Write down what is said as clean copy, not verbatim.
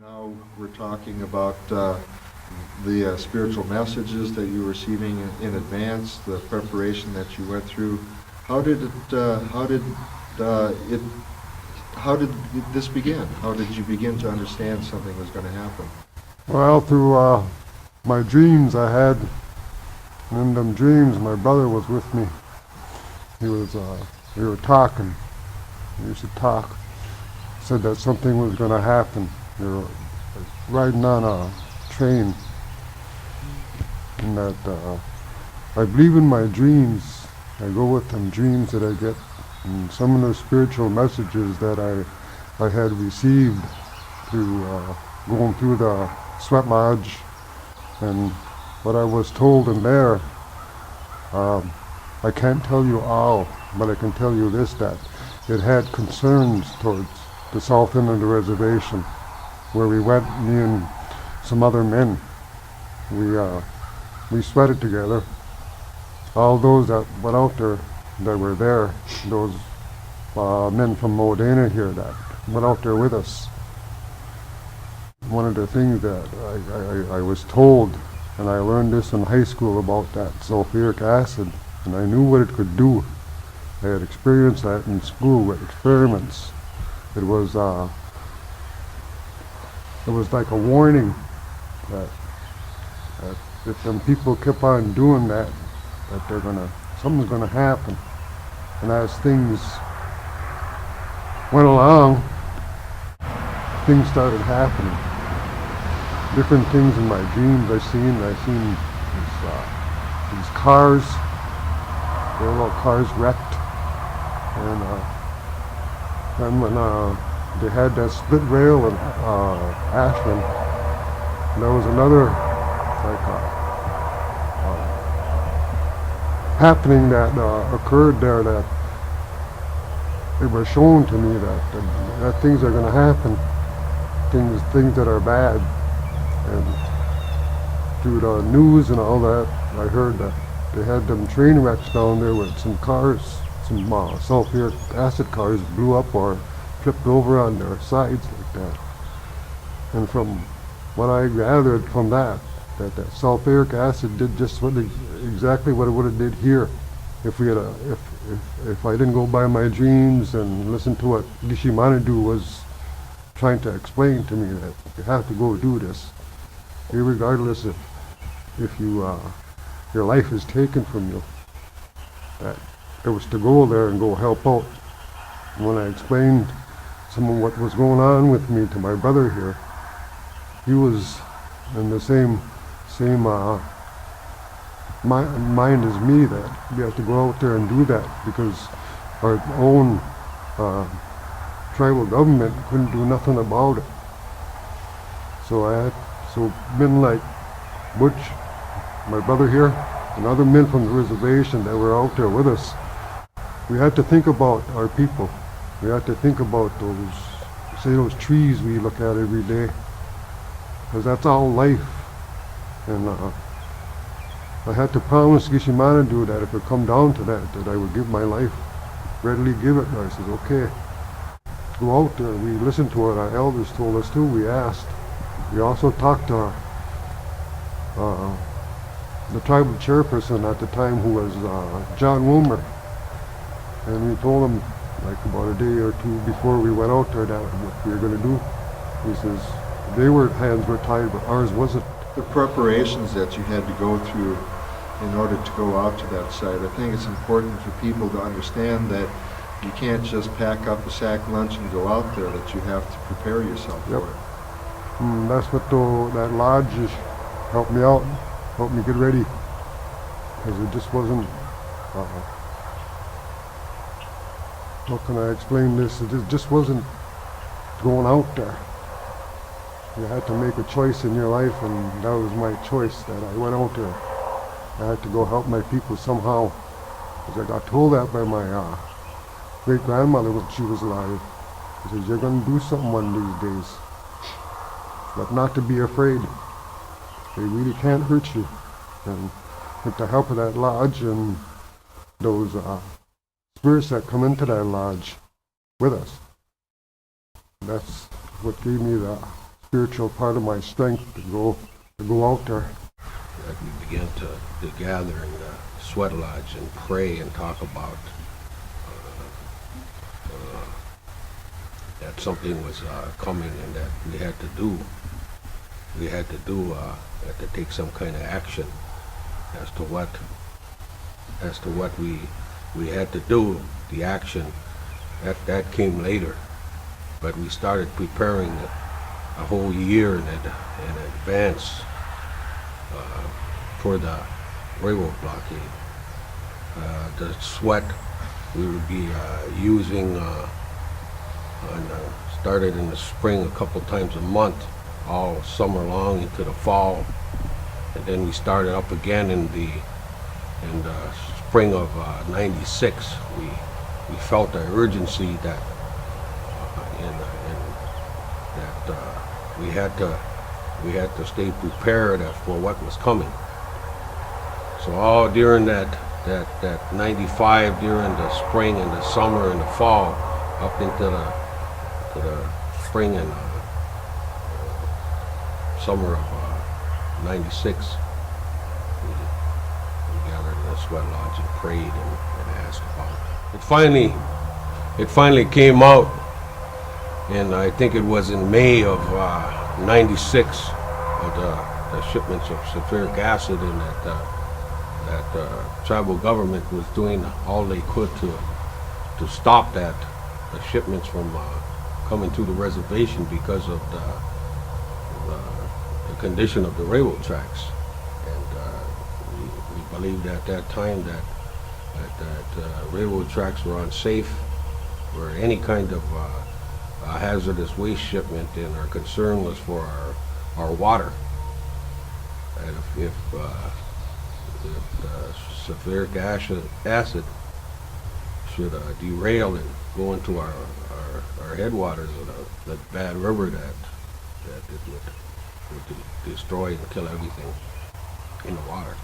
Now we're talking about the spiritual messages that you were receiving in advance, the preparation that you went through. How did this begin? How did you begin to understand something was going to happen? Well, through my dreams I had, and in them dreams my brother was with me. We were talking. We used to talk. Said that something was going to happen. We were riding on a train, and that I believe in my dreams. I go with them dreams that I get, and some of the spiritual messages that I had received through going through the sweat lodge, and what I was told in there. I can't tell you all, but I can tell you this, that it had concerns towards the south end of the reservation, where we went, me and some other men. We sweated together. All those that went out there, that were there, those men from Modena here that went out there with us. One of the things that I was told, and I learned this in high school about that sulfuric acid, and I knew what it could do. I had experienced that in school with experiments. It was like a warning that if them people kept on doing that, something's gonna happen. And as things went along, things started happening. Different things in my dreams I seen these cars, their little cars wrecked, and then when they had that split rail in Ashland, there was another happening that occurred there, that it was shown to me that things are going to happen, things that are bad. And through the news and all that, I heard that they had them train wrecks down there with some cars, some sulfuric acid cars blew up or flipped over on their sides like that. And from what I gathered from that sulfuric acid did just exactly what it would have did here, if we had if I didn't go by my dreams and listen to what Gishimanadu was trying to explain to me, that you have to go do this, irregardless if you your life is taken from you. That it was to go there and go help out. And when I explained some of what was going on with me to my brother here, he was in the same mind as me, that we have to go out there and do that because our own tribal government couldn't do nothing about it. So men like Butch, my brother here, and other men from the reservation that were out there with us, we had to think about our people. We had to think about those trees we look at every day, because that's all life. And I had to promise Gishimanadu that if it come down to that I would give my life, readily give it. And I said, okay, go out there. We listened to what our elders told us to. We asked. We also talked to the tribal chairperson at the time, who was John Wilmer, and we told him, like about a day or two before we went out there, that what we were going to do. He says their hands were tied, but ours wasn't. The preparations that you had to go through in order to go out to that site, I think it's important for people to understand that you can't just pack up a sack lunch and go out there, that you have to prepare yourself for it. That's what that lodge just helped me out, helped me get ready, because it just wasn't, how can I explain this? It just wasn't going out there. You had to make a choice in your life, and that was my choice, that I went out there. I had to go help my people somehow, because I got told that by my great-grandmother when she was alive. She says, you're going to do something one of these days, but not to be afraid. They really can't hurt you. And with the help of that lodge and those spirits that come into that lodge with us, that's what gave me the spiritual part of my strength to go out there. That we began to gather in the sweat lodge and pray and talk about that something was coming and that we had to take some kind of action as to what we had to do. The action that came later, but we started preparing a whole year in advance for the railroad blockade. The sweat we would be using started in the spring a couple times a month, all summer long into the fall, and then we started up again in the spring of '96. We felt the urgency that we had to stay prepared for what was coming. So all during that '95, during the spring and the summer and the fall, up into the spring and summer of '96, we gathered in the sweat lodge and prayed and asked about it. It finally came out, and I think it was in May of '96, of the shipments of sulfuric acid, and that the tribal government was doing all they could to stop the shipments from coming to the reservation because of the condition of the railroad tracks. And we believed at that time that railroad tracks were unsafe for any kind of hazardous waste shipment, and our concern was for our water. And if sulfuric acid should derail and go into our headwaters of the Bad River, that it would destroy and kill everything in the water.